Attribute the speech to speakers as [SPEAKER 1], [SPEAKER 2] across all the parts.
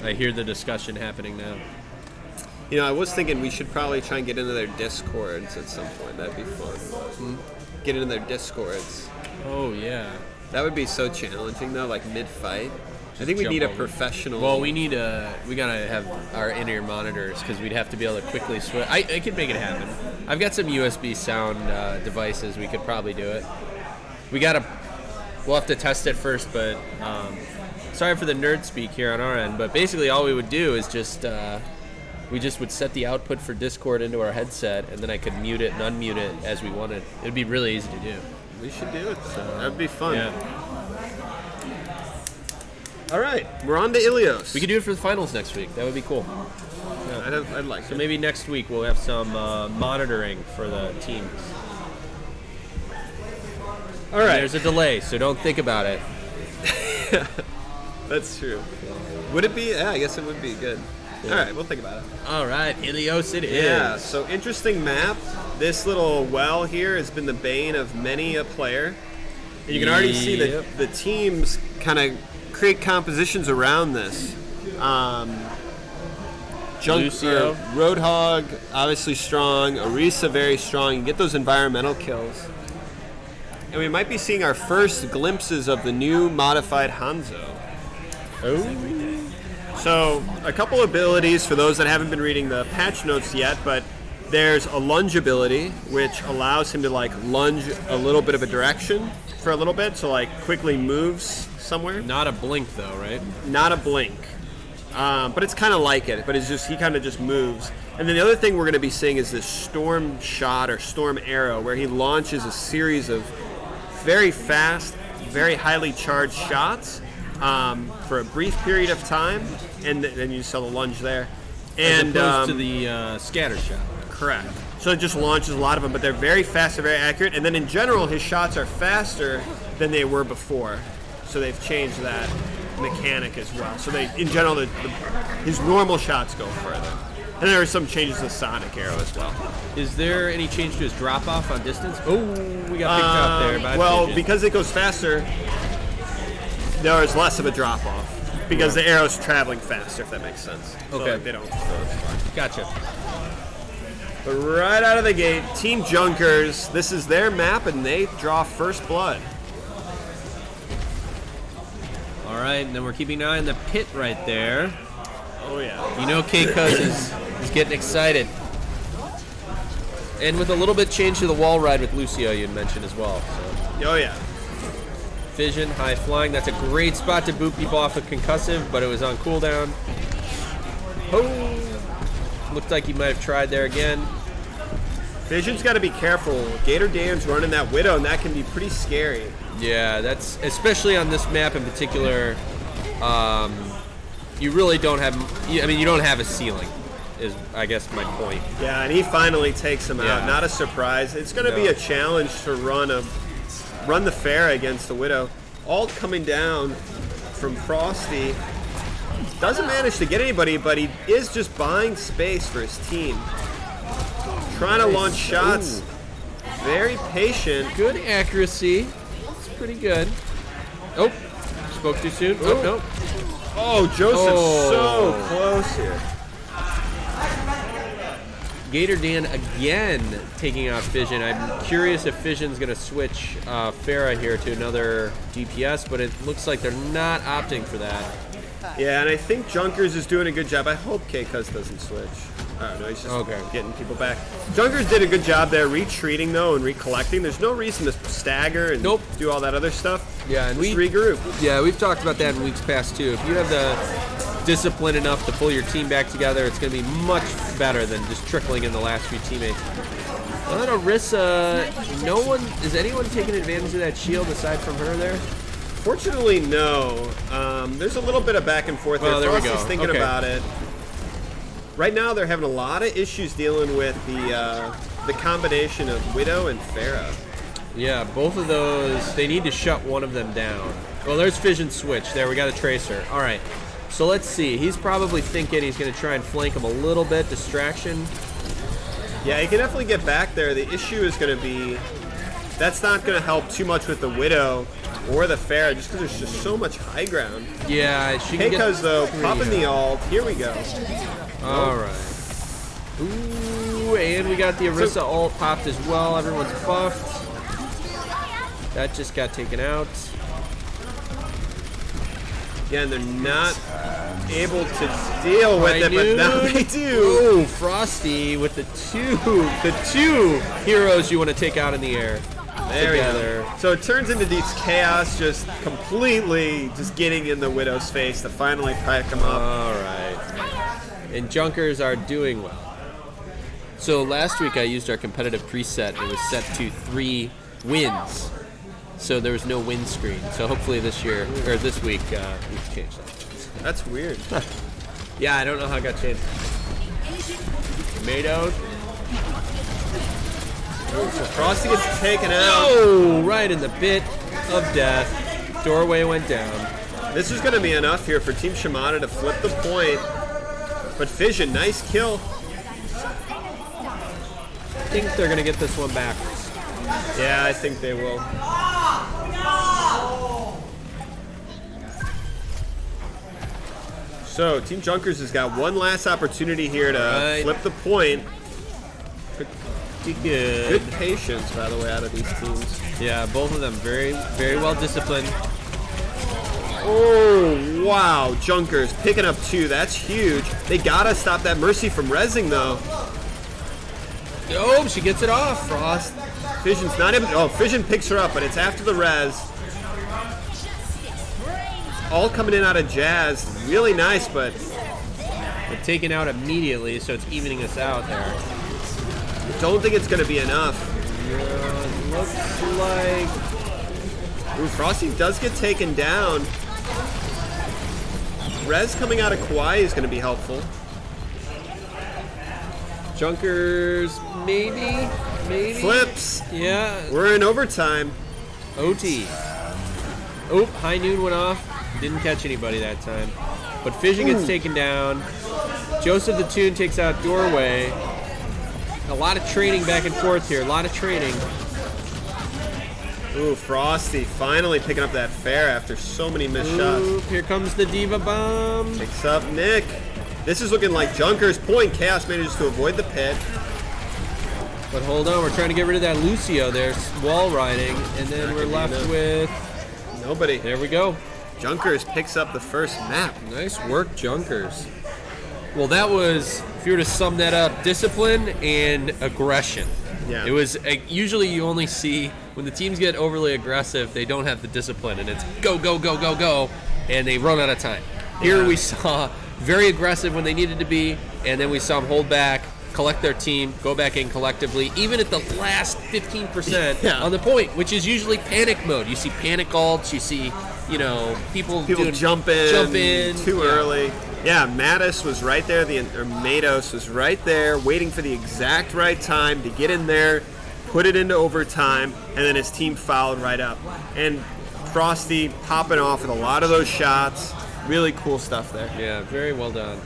[SPEAKER 1] I hear the discussion happening now.
[SPEAKER 2] You know, I was thinking we should probably try and get into their Discords at some point. That'd be fun. Get into their Discords.
[SPEAKER 1] Oh, yeah.
[SPEAKER 2] That would be so challenging, though, like mid-fight. I think we need a professional...
[SPEAKER 1] Well, we gotta have our in-ear monitors, because we'd have to be able to quickly switch. I could make it happen. I've got some USB sound devices. We could probably do it. We'll have to test it first, but sorry for the nerd speak here on our end, but basically all we would do is just... we just would set the output for Discord into our headset, and then I could mute it and unmute it as we wanted. It would be really easy to do.
[SPEAKER 2] We should do it, though. That would be fun.
[SPEAKER 1] Yeah.
[SPEAKER 2] All right, we're on to Ilios.
[SPEAKER 1] We could do it for the finals next week. That would be cool.
[SPEAKER 2] Yeah, I'd like
[SPEAKER 1] So maybe next week we'll have some monitoring for the teams.
[SPEAKER 2] All right.
[SPEAKER 1] There's a delay, so don't think about it.
[SPEAKER 2] That's true. Would it be? Yeah, I guess it would be good. Yeah. All right, we'll think about it.
[SPEAKER 1] All right, Ilios it is.
[SPEAKER 2] Yeah, so interesting map. This little well here has been the bane of many a player. And you can already see that the teams kind of create compositions around this. Roadhog, obviously strong. Orisa, very strong. You get those environmental kills. And we might be seeing our first glimpses of the new modified Hanzo.
[SPEAKER 1] Oh.
[SPEAKER 2] So, a couple abilities for those that haven't been reading the patch notes yet, but there's a lunge ability, which allows him to, like, lunge a little bit of a direction for a little bit, so, like, quickly moves somewhere.
[SPEAKER 1] Not a blink, though, right?
[SPEAKER 2] Not a blink. But it's kind of like it, but it's just, he kind of just moves. And then the other thing we're going to be seeing is this storm shot or storm arrow, where he launches a series of very fast, very highly charged shots for a brief period of time, and then you saw the lunge there.
[SPEAKER 1] And, as opposed to the scatter shot.
[SPEAKER 2] Correct. So it just launches a lot of them, but they're very fast and very accurate. And then in general, his shots are faster than they were before. So they've changed that mechanic as well. So they, in general, his normal shots go further. And there are some changes to the Sonic Arrow as well.
[SPEAKER 1] Is there any change to his drop-off on distance? Oh, we got picked up there by
[SPEAKER 2] Well,
[SPEAKER 1] Pigeon.
[SPEAKER 2] because it goes faster, there is less of a drop-off. Because the arrow's traveling faster, if that makes sense.
[SPEAKER 1] Okay.
[SPEAKER 2] So, like, they don't. So
[SPEAKER 1] Gotcha.
[SPEAKER 2] But right out of the gate, Team Junkers, this is their map, and they draw first blood.
[SPEAKER 1] All right, and then we're keeping an eye on the pit right there.
[SPEAKER 2] Oh, yeah.
[SPEAKER 1] You know K-Cuz is getting excited. And with a little bit change to the wall ride with Lucio, you'd mentioned as well. So.
[SPEAKER 2] Oh, yeah.
[SPEAKER 1] Fission, high flying. That's a great spot to boot people off with concussive, but it was on cooldown. Oh! Looked like he might have tried there again.
[SPEAKER 2] Fission's got to be careful. Gator Dan's running that Widow, and that can be pretty scary.
[SPEAKER 1] Yeah, that's especially on this map in particular. You really don't have. I mean, you don't have a ceiling. Is I guess my point.
[SPEAKER 2] Yeah, and he finally takes him out. Not a surprise. It's going to be a challenge to run the Pharah against the Widow. Ult coming down from Frosty. Doesn't manage to get anybody, but he is just buying space for his team. Trying to launch shots. Ooh. Very patient.
[SPEAKER 1] Good accuracy. It's pretty good. Oh, spoke too soon. Oh, no.
[SPEAKER 2] Oh, Joseph's so close here.
[SPEAKER 1] Gator Dan again taking out Fission. I'm curious if Fission's going to switch Pharah here to another DPS, but it looks like they're not opting for that.
[SPEAKER 2] Yeah, and I think Junkers is doing a good job. I hope K-Cuz doesn't switch. I don't know, he's just getting people back. Junkers did a good job there retreating, though, and recollecting. There's no reason to stagger and do all that other stuff.
[SPEAKER 1] Yeah, and
[SPEAKER 2] just regroup.
[SPEAKER 1] Yeah, we've talked about that in weeks past, too. If you have the discipline enough to pull your team back together, it's going to be much better than just trickling in the last few teammates. On Orisa, is anyone taking advantage of that shield aside from her there?
[SPEAKER 2] Fortunately, no. There's a little bit of back and forth there.
[SPEAKER 1] There we go.
[SPEAKER 2] Frosty's thinking about it. Right now, they're having a lot of issues dealing with the combination of Widow and Pharah.
[SPEAKER 1] Yeah, both of those, they need to shut one of them down. Well, there's Fission switch. There, we got a Tracer. All right, so let's see. He's probably thinking he's going to try and flank him a little bit, distraction.
[SPEAKER 2] Yeah, he can definitely get back there. The issue is going to be, that's not going to help too much with the Widow. or the Pharah, just because there's just so much high ground.
[SPEAKER 1] Yeah, she can
[SPEAKER 2] Keika's, though, popping the ult. Here we go.
[SPEAKER 1] All right. Ooh, and we got the Orisa ult popped as well. Everyone's buffed. That just got taken out.
[SPEAKER 2] Again, they're not able to deal with it, but now they do.
[SPEAKER 1] Oh, Frosty with the two heroes you want to take out in the air.
[SPEAKER 2] There we go. So it turns into these chaos, just completely just getting in the Widow's face to finally pack them up.
[SPEAKER 1] All right. And Junkers are doing well. So last week I used our competitive preset. It was set to 3 wins. So there was no win screen. So hopefully this year, or this week, we've changed that.
[SPEAKER 2] That's weird.
[SPEAKER 1] Yeah, I don't know how it got changed. Tomatoes.
[SPEAKER 2] So Frosty gets taken out.
[SPEAKER 1] Oh, right in the bit of death. Doorway went down.
[SPEAKER 2] This is going to be enough here for Team Shimada to flip the point. But Fission, nice kill.
[SPEAKER 1] I think they're going to get this one back.
[SPEAKER 2] Yeah, I think they will. So, Team Junkers has got one last opportunity here to flip the point.
[SPEAKER 1] Pretty good.
[SPEAKER 2] Good patience, by the way, out of these teams.
[SPEAKER 1] Yeah, both of them very, very well disciplined.
[SPEAKER 2] Oh, wow. Junkers picking up 2. That's huge. They got to stop that Mercy from rezzing, though.
[SPEAKER 1] Oh, she gets it off.
[SPEAKER 2] Frost. Fission's not able to, oh, Fission picks her up, but it's after the res. All coming in out of Jazz. Really nice, but
[SPEAKER 1] they're taken out immediately, so it's evening us out there.
[SPEAKER 2] Don't think it's going to be enough.
[SPEAKER 1] Looks like...
[SPEAKER 2] Ooh, Frosty does get taken down. Res coming out of Kauai is going to be helpful.
[SPEAKER 1] Junkers, maybe?
[SPEAKER 2] Flips.
[SPEAKER 1] Yeah.
[SPEAKER 2] We're in overtime.
[SPEAKER 1] OT. Oh, high noon went off. Didn't catch anybody that time. But Fission gets taken down. Joseph the Toon takes out Doorway. A lot of trading back and forth here. A lot of trading.
[SPEAKER 2] Ooh, Frosty finally picking up that fair after so many missed shots.
[SPEAKER 1] Here comes the Diva Bomb.
[SPEAKER 2] Picks up Nick. This is looking like Junker's point. Chaos manages to avoid the pit.
[SPEAKER 1] But hold on, we're trying to get rid of that Lucio there, wall riding, and then we're left with...
[SPEAKER 2] Nobody.
[SPEAKER 1] There we go.
[SPEAKER 2] Junkers picks up the first map.
[SPEAKER 1] Nice work, Junkers. Well, that was, if you were to sum that up, discipline and aggression.
[SPEAKER 2] Yeah.
[SPEAKER 1] It was, usually you only see, when the teams get overly aggressive, they don't have the discipline, and it's go, go, go, go, go, and they run out of time. Here we saw very aggressive when they needed to be, and then we saw them hold back, collect their team, go back in collectively, even at the last 15% on the point, which is usually panic mode. You see panic ults, you see, you know, people
[SPEAKER 2] jump in too early. Yeah, Mattis was right there, or Matos was right there, waiting for the exact right time to get in there, put it into overtime, and then his team fouled right up. And Frosty popping off with a lot of those shots. Really cool stuff there.
[SPEAKER 1] Yeah, very well done.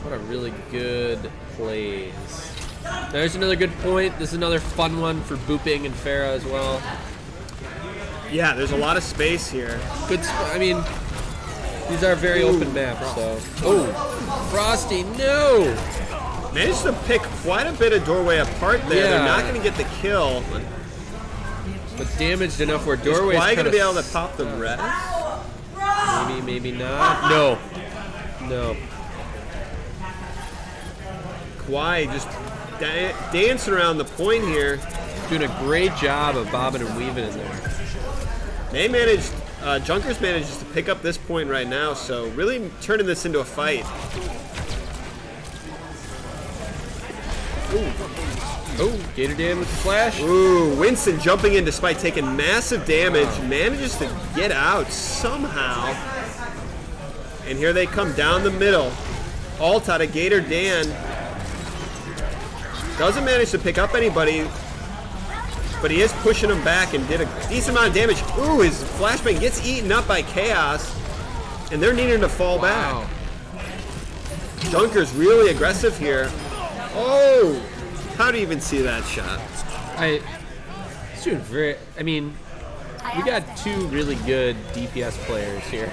[SPEAKER 1] What a really good plays. There's another good point. This is another fun one for Booping and Pharah as well.
[SPEAKER 2] Yeah, there's a lot of space here.
[SPEAKER 1] Good. I mean, these are very open maps, so. Oh, Frosty, no!
[SPEAKER 2] Managed to pick quite a bit of Doorway apart there.
[SPEAKER 1] Yeah.
[SPEAKER 2] They're not going to get the kill.
[SPEAKER 1] But damaged enough where Doorway's
[SPEAKER 2] Is Kauai going to be able to
[SPEAKER 1] s-
[SPEAKER 2] pop the res?
[SPEAKER 1] Maybe, maybe not. No. No.
[SPEAKER 2] Kauai just dancing around the point here.
[SPEAKER 1] Doing a great job of bobbing and weaving in there.
[SPEAKER 2] They managed, Junkers manages to pick up this point right now, so really turning this into a fight.
[SPEAKER 1] Oh, Gator Dan with the flash.
[SPEAKER 2] Ooh, Winston jumping in despite taking massive damage, manages to get out somehow. And here they come down the middle. Alt out of Gator Dan. Doesn't manage to pick up anybody, but he is pushing them back and did a decent amount of damage. Ooh, his flashbang gets eaten up by Chaos, and they're needing to fall back. Junker's really aggressive here. Oh, how do you even see that shot?
[SPEAKER 1] He's doing very. I mean, we got two really good DPS players here.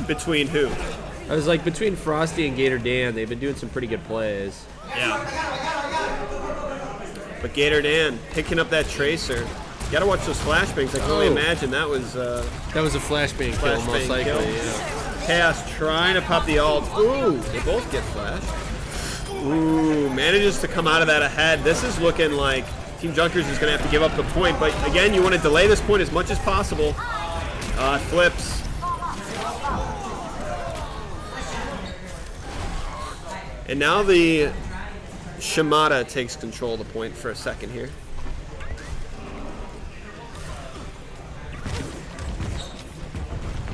[SPEAKER 2] Between who?
[SPEAKER 1] I was like, between Frosty and Gator Dan, they've been doing some pretty good plays.
[SPEAKER 2] Yeah. But Gator Dan picking up that tracer. You gotta watch those flashbangs. I can only imagine that was.
[SPEAKER 1] That was a flashbang kill, most likely. Yeah.
[SPEAKER 2] Chaos trying to pop the ult. Ooh, they both get flashed. Ooh, manages to come out of that ahead. This is looking like Team Junkers is going to have to give up the point. But again, you want to delay this point as much as possible. Flips. And now the Shimada takes control of the point for a second here.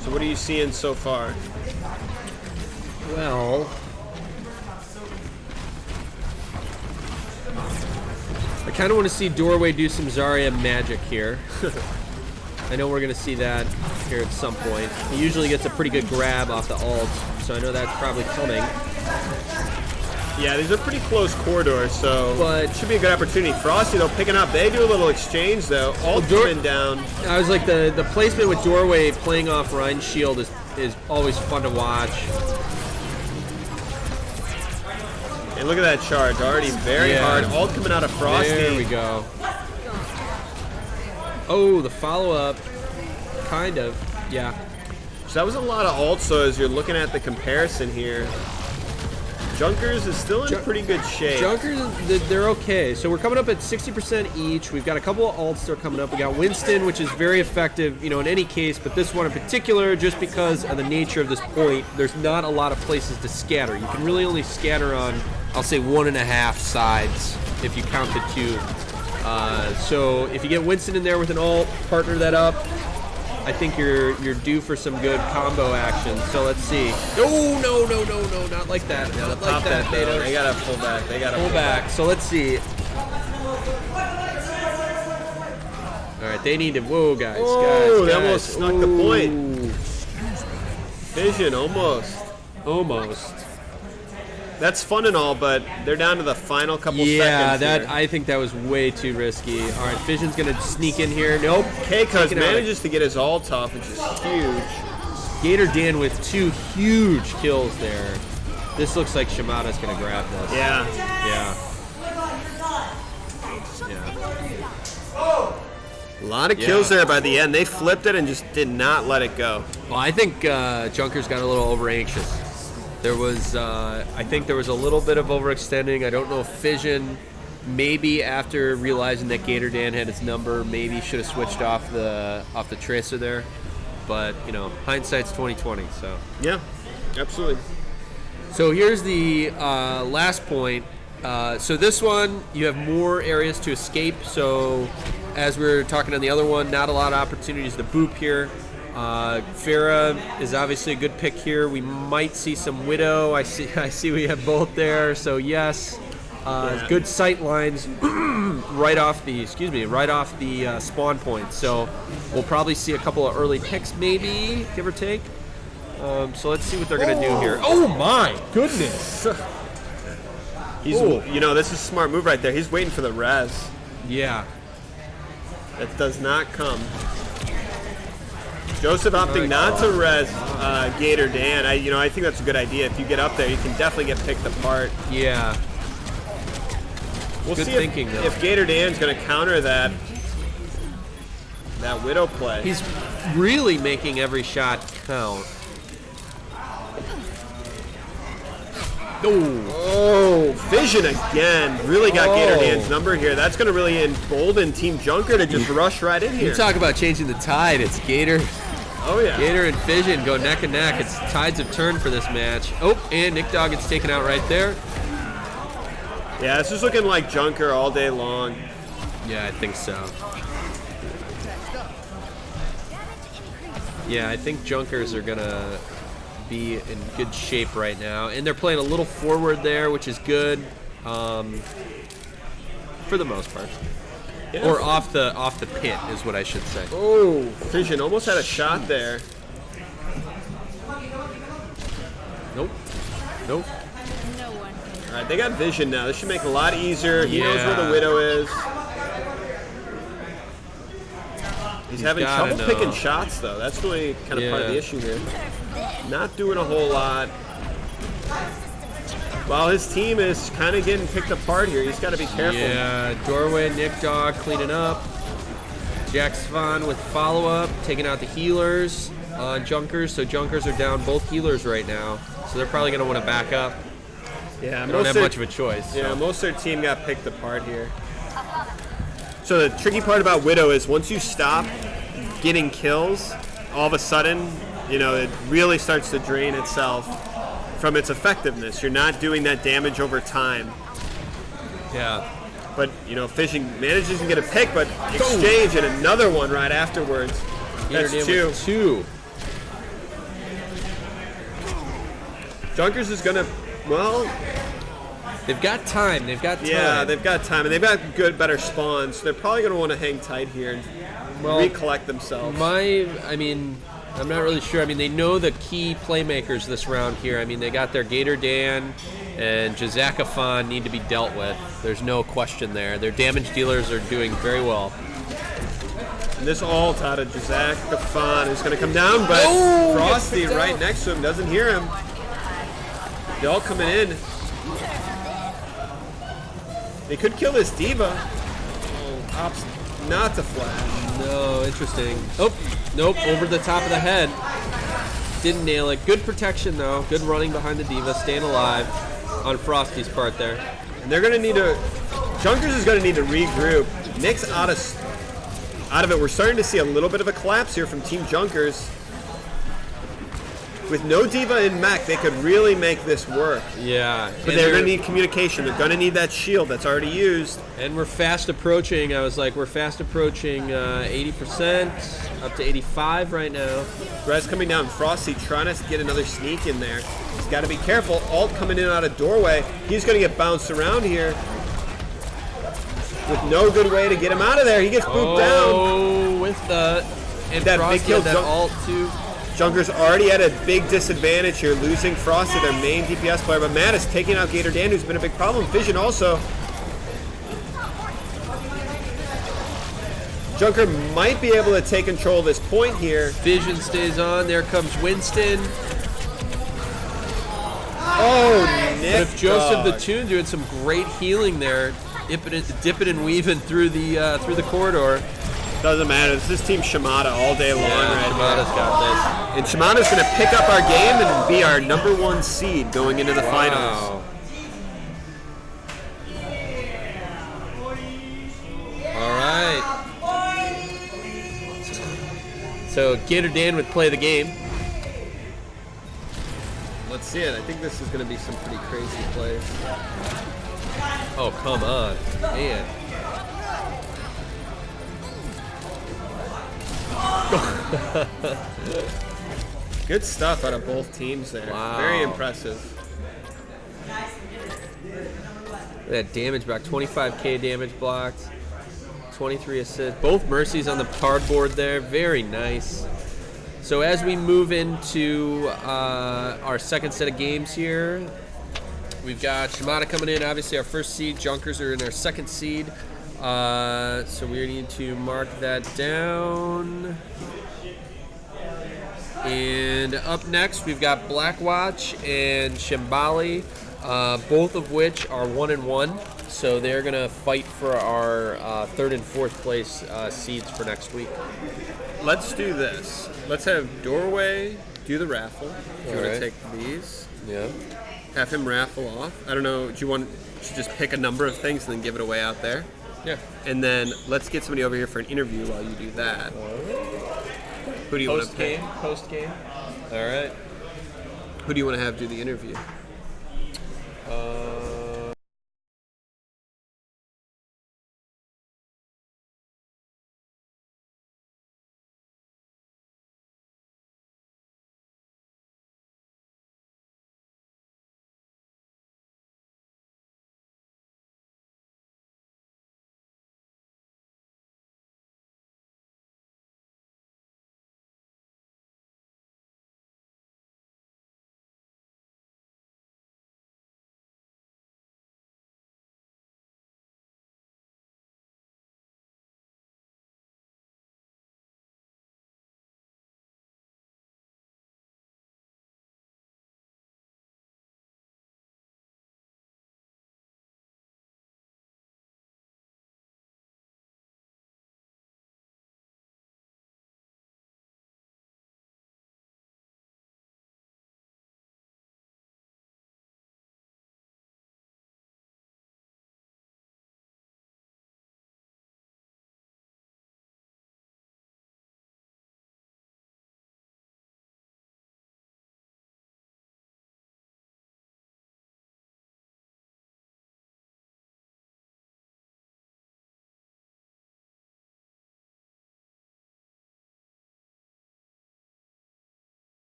[SPEAKER 2] So what are you seeing so far?
[SPEAKER 1] Well, I kind of want to see Doorway do some Zarya magic here. I know we're going to see that here at some point. He usually gets a pretty good grab off the ult, so I know that's probably coming.
[SPEAKER 2] Yeah, these are pretty close corridors, so it should be a good opportunity. Frosty, though, picking up. They do a little exchange, though. Ult coming down.
[SPEAKER 1] I was like, the placement with Doorway playing off Ryan's shield is always fun to watch.
[SPEAKER 2] And look at that charge, already very hard. Ult coming out of Frosty.
[SPEAKER 1] There we go. Oh, the follow-up, kind of, yeah.
[SPEAKER 2] So that was a lot of ult, so as you're looking at the comparison here, Junkers is still in pretty good shape.
[SPEAKER 1] Junkers, they're okay. So we're coming up at 60% each. We've got a couple of ults that are coming up. We got Winston, which is very effective, you know, in any case, but this one in particular, just because of the nature of this point, there's not a lot of places to scatter. You can really only scatter on, I'll say, 1.5 sides if you count the two. So if you get Winston in there with an ult, partner that up, I think you're due for some good combo action. So let's see. No, not like that. Not like that, Beto.
[SPEAKER 2] They gotta pull back. They gotta
[SPEAKER 1] pull back. So let's see. All right, they need to. Whoa, guys.
[SPEAKER 2] Oh,
[SPEAKER 1] guys.
[SPEAKER 2] They almost snuck the point. Vision, almost. That's fun and all, but they're down to the final couple seconds.
[SPEAKER 1] Yeah, I think that was way too risky. All right, Vision's gonna sneak in here. Nope.
[SPEAKER 2] K-Cuz manages to get his ult off, which is huge.
[SPEAKER 1] Gator Dan with 2 huge kills there. This looks like Shimada's gonna grab this.
[SPEAKER 2] Yeah. A lot of kills there by the end. They flipped it and just did not let it go.
[SPEAKER 1] Well, I think Junkers got a little over anxious. There was, I think there was a little bit of overextending. I don't know if Fission, maybe after realizing that Gator Dan had his number, maybe should have switched off the tracer there. But you know, hindsight's 20/20. So
[SPEAKER 2] yeah, absolutely.
[SPEAKER 1] So here's the last point. So this one, you have more areas to escape. So as we were talking on the other one, not a lot of opportunities to boop here. Farah is obviously a good pick here. We might see some Widow. I see we have both there. So yes, good sight lines right off the spawn point. So we'll probably see a couple of early picks, maybe, give or take. So let's see what they're gonna do here. Oh my goodness!
[SPEAKER 2] You know, this is a smart move right there. He's waiting for the res.
[SPEAKER 1] Yeah.
[SPEAKER 2] That does not come. Joseph opting not to res Gator Dan. I think that's a good idea. If you get up there, you can definitely get picked apart.
[SPEAKER 1] Yeah.
[SPEAKER 2] We'll
[SPEAKER 1] good
[SPEAKER 2] see
[SPEAKER 1] thinking,
[SPEAKER 2] if Gator Dan's going to counter that Widow play.
[SPEAKER 1] He's really making every shot count.
[SPEAKER 2] Oh, Vision again. Really got Gator Dan's number here. That's going to really embolden Team Junker to just rush right in here.
[SPEAKER 1] You talk about changing the tide. It's Gator.
[SPEAKER 2] Oh, yeah.
[SPEAKER 1] Gator and Vision go neck and neck. It's tides have turned for this match. Oh, and Nick Dog gets taken out right there.
[SPEAKER 2] Yeah, this is looking like Junker all day long.
[SPEAKER 1] Yeah, I think so. Yeah, I think Junkers are going to be in good shape right now. And they're playing a little forward there, which is good for the most part. Yeah. Or off the pit is what I should say.
[SPEAKER 2] Oh, Vision almost had a shot there.
[SPEAKER 1] Nope.
[SPEAKER 2] All right, they got Vision now. This should make it a lot easier. He knows where the Widow is. He's having trouble picking shots, though. That's really kind of part of the issue here. Not doing a whole lot. While his team is kind of getting picked apart here, he's got to be careful.
[SPEAKER 1] Yeah, doorway, Nick Dog cleaning up. Jack Svan with follow-up, taking out the healers on Junkers. So Junkers are down both healers right now. So they're probably going to want to back up.
[SPEAKER 2] Yeah,
[SPEAKER 1] they don't have much of a choice.
[SPEAKER 2] Yeah, most of their team got picked apart here. So the tricky part about Widow is once you stop getting kills, all of a sudden, you know, it really starts to drain itself from its effectiveness. You're not doing that damage over time.
[SPEAKER 1] Yeah.
[SPEAKER 2] But, you know, Fishing manages to get a pick, but exchange and another one right afterwards. That's two. Junkers is going to, well...
[SPEAKER 1] They've got time. They've got time.
[SPEAKER 2] Yeah, they've got time. And they've got better spawns. So they're probably going to want to hang tight here and recollect themselves.
[SPEAKER 1] I'm not really sure. I mean, they know the key playmakers this round here. I mean, they got their Gator Dan and Jazakafan need to be dealt with. There's no question there. Their damage dealers are doing very well.
[SPEAKER 2] And this ult out of Jazakafan is going to come down, but Frosty right next to him doesn't hear him. The ult coming in. They could kill this Diva. Opts not to flash.
[SPEAKER 1] No, interesting. Oh, nope, over the top of the head. Didn't nail it. Good protection, though. Good running behind the Diva, staying alive on Frosty's part there.
[SPEAKER 2] And they're going to need to... Junkers is going to need to regroup. Nick's out of it. We're starting to see a little bit of a collapse here from Team Junkers. With no Diva in mech, they could really make this work.
[SPEAKER 1] Yeah.
[SPEAKER 2] But they're going to need communication. They're going to need that shield that's already used.
[SPEAKER 1] And we're fast approaching. I was like, we're fast approaching 80%, up to 85 right now.
[SPEAKER 2] Grez coming down. Frosty trying to get another sneak in there. He's got to be careful. Alt coming in out of doorway. He's going to get bounced around here. With no good way to get him out of there. He gets booped down.
[SPEAKER 1] Oh, with the... And that big kill, that alt too.
[SPEAKER 2] Junkers already at a big disadvantage here, losing Frosty, their main DPS player. But Matt is taking out Gator Dan, who's been a big problem. Vision also. Junker might be able to take control of this point here.
[SPEAKER 1] Vision stays on. There comes Winston.
[SPEAKER 2] Oh, Nick.
[SPEAKER 1] But if Joseph the Toon doing some great healing there, dipping and weaving through the corridor.
[SPEAKER 2] Doesn't matter. This is Team Shimada all day long right
[SPEAKER 1] Shimada's got
[SPEAKER 2] this. And Shimada's going to pick up our game and be our #1 seed going into the finals.
[SPEAKER 1] All right. So Gator Dan would play the game.
[SPEAKER 2] Let's see it. I think this is going to be some pretty crazy plays.
[SPEAKER 1] Oh, come on. Man.
[SPEAKER 2] Good stuff out of both teams there.
[SPEAKER 1] Wow.
[SPEAKER 2] Very impressive.
[SPEAKER 1] That damage block, 25k damage blocked, 23 assists. Both Mercies on the cardboard there. Very nice. So as we move into our second set of games here, we've got Shimada coming in, obviously our first seed. Junkers are in our second seed. So we need to mark that down. And up next, we've got Blackwatch and Shimbali, both of which are 1-1. So they're going to fight for our third and fourth place seeds for next week.
[SPEAKER 2] Let's do this. Let's have Doorway do the raffle. If you want to take these.
[SPEAKER 1] Yeah.
[SPEAKER 2] Have him raffle off. I don't know. Do you want to just pick a number of things and then give it away out there?
[SPEAKER 1] Yeah.
[SPEAKER 2] And then let's get somebody over here for an interview while you do that. Who do you want to pick?
[SPEAKER 1] Post game. All right.
[SPEAKER 2] Who do you want to have do the interview?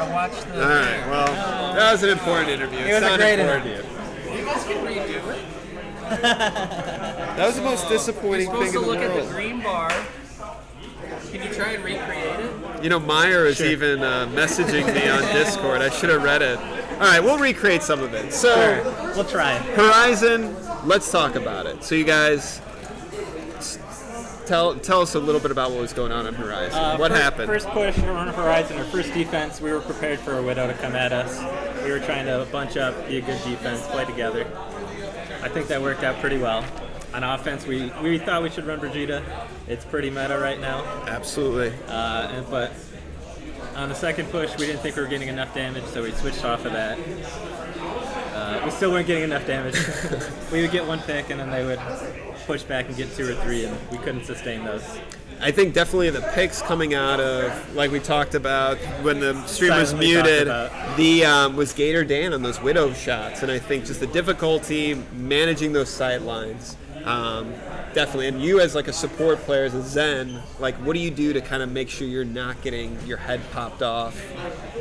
[SPEAKER 3] gotta watch the.
[SPEAKER 2] All right. Well, that was an important interview.
[SPEAKER 3] It was a great interview.
[SPEAKER 1] You guys can redo it.
[SPEAKER 2] That was the most disappointing
[SPEAKER 1] You're
[SPEAKER 2] thing in the
[SPEAKER 1] supposed to look
[SPEAKER 2] world.
[SPEAKER 1] at the green bar. Can you try and recreate it?
[SPEAKER 2] You know, Meyer is even messaging me on Discord. I should have read it. All right, we'll recreate some of it. So,
[SPEAKER 3] Sure. We'll try.
[SPEAKER 2] Horizon, let's talk about it. So, you guys, tell us a little bit about what was going on Horizon. What happened?
[SPEAKER 3] First push on Horizon, our first defense, we were prepared for a Widow to come at us. We were trying to bunch up, be a good defense, play together. I think that worked out pretty well. On offense, we thought we should run Vegeta. It's pretty meta right now.
[SPEAKER 2] Absolutely.
[SPEAKER 3] But on the second push, we didn't think we were getting enough damage, so we switched off of that. We still weren't getting enough damage. We would get one pick, and then they would push back and get 2 or 3, and we couldn't sustain those.
[SPEAKER 2] I think definitely the picks coming out of, like we talked about when the stream was
[SPEAKER 3] Silently
[SPEAKER 2] muted,
[SPEAKER 3] talked
[SPEAKER 2] was Gator Dan on those Widow shots, and I think just the difficulty managing those sight lines. Definitely, and you as like a support player, as a Zen, like what do you do to kind of make sure you're not getting your head popped off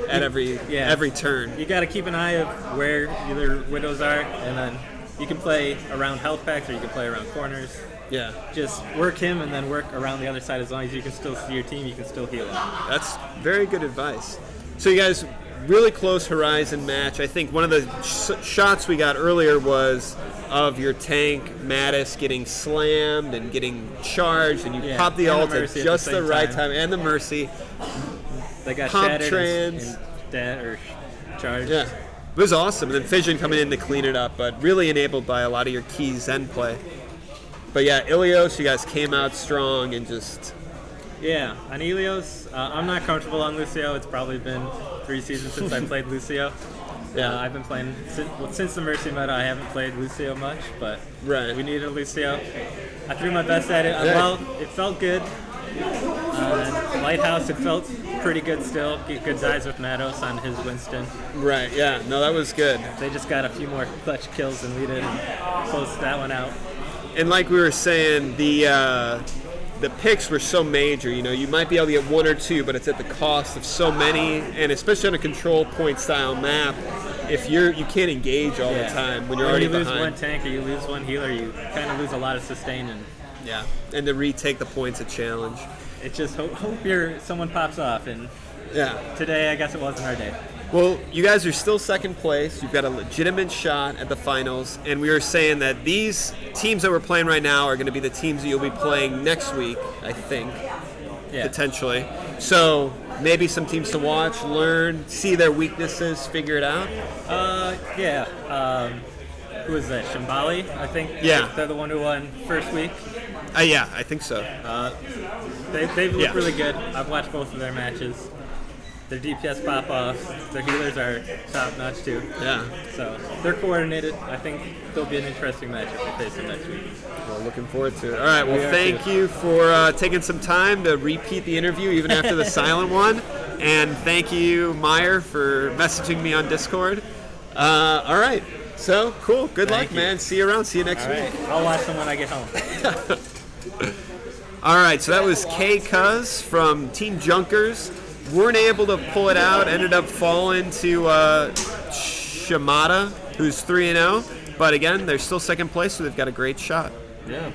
[SPEAKER 2] at every turn?
[SPEAKER 3] You got to keep an eye of where either Widows are, and then you can play around health packs or you can play around corners.
[SPEAKER 2] Yeah,
[SPEAKER 3] Just work him and then work around the other side. As long as you can still see your team, you can still heal them.
[SPEAKER 2] that's very good advice. So you guys, really close Horizon match. I think one of the shots we got earlier was of your tank Mattis getting slammed and getting charged, and you pop the
[SPEAKER 3] and the
[SPEAKER 2] ult at
[SPEAKER 3] Mercy at
[SPEAKER 2] just
[SPEAKER 3] the
[SPEAKER 2] the
[SPEAKER 3] same
[SPEAKER 2] right
[SPEAKER 3] time.
[SPEAKER 2] time, and the Mercy.
[SPEAKER 3] They got
[SPEAKER 2] Pump
[SPEAKER 3] shattered
[SPEAKER 2] trans.
[SPEAKER 3] or charged.
[SPEAKER 2] Yeah, it was awesome. And then Fission coming in to clean it up, but really enabled by a lot of your key Zen play. But yeah, Ilios, you guys came out strong and just...
[SPEAKER 3] Yeah, on Helios, I'm not comfortable on Lucio. It's probably been 3 seasons since I played Lucio.
[SPEAKER 2] Yeah.
[SPEAKER 3] I've been playing since the Mercy meta. I haven't played Lucio much, but
[SPEAKER 2] Right.
[SPEAKER 3] we needed a Lucio. I threw my best at it.
[SPEAKER 2] Yeah.
[SPEAKER 3] Well, it felt good. Lighthouse, it felt pretty good still. Get good dives with Matos on his Winston.
[SPEAKER 2] Right, yeah. No, that was good.
[SPEAKER 3] They just got a few more clutch kills than we did and closed that one out.
[SPEAKER 2] And like we were saying, the picks were so major. You know, you might be able to get 1 or 2, but it's at the cost of so many. And especially on a control point style map, if you can't engage all the time when you're already
[SPEAKER 3] you lose
[SPEAKER 2] behind.
[SPEAKER 3] one tank or you lose one healer, you kind of lose a lot of sustain, and
[SPEAKER 2] And to retake the point's a challenge.
[SPEAKER 3] it's just hope someone pops off. And
[SPEAKER 2] Yeah.
[SPEAKER 3] today, I guess it wasn't our day.
[SPEAKER 2] Well, you guys are still second place. You've got a legitimate shot at the finals, and we were saying that these teams that we're playing right now are going to be the teams that you'll be playing next week, I think, potentially. So maybe some teams to watch, learn, see their weaknesses, figure it out.
[SPEAKER 3] Who was that? Shimbali, I think.
[SPEAKER 2] Yeah.
[SPEAKER 3] They're the one who won first week.
[SPEAKER 2] Yeah, I think so.
[SPEAKER 3] They've looked really good. I've watched both of their matches. Their DPS pop off. Their healers are top notch too.
[SPEAKER 2] Yeah.
[SPEAKER 3] So they're coordinated. I think there'll be an interesting match if we face them next week.
[SPEAKER 2] Well, looking forward to it. All right. Well,
[SPEAKER 3] We are
[SPEAKER 2] thank
[SPEAKER 3] too.
[SPEAKER 2] you for taking some time to repeat the interview even after the silent one. And thank you, Meyer, for messaging me on Discord. All right. So, cool. Good luck,
[SPEAKER 3] you.
[SPEAKER 2] man. See you around. See you next
[SPEAKER 3] All
[SPEAKER 2] week.
[SPEAKER 3] right. I'll watch them when I get home.
[SPEAKER 2] All right. So that was K Cuz from Team Junkers. Weren't able to pull it out. Ended up falling to Shimada, who's 3-0. But again, they're still second place, so they've got a great shot.
[SPEAKER 1] Yeah.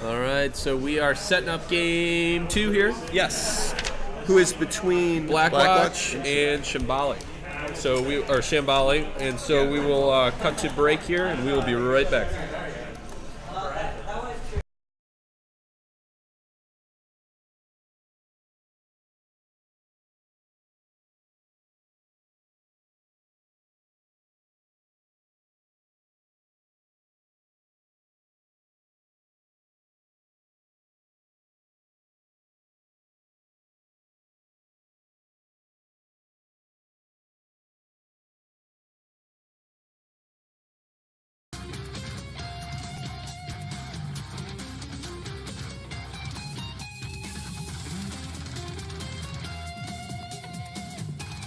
[SPEAKER 1] All right, so we are setting up game 2 here.
[SPEAKER 2] Yes. Who is between
[SPEAKER 1] Blackwatch and Shambali. So Shambali, and so we will cut to break here, and we will be right back.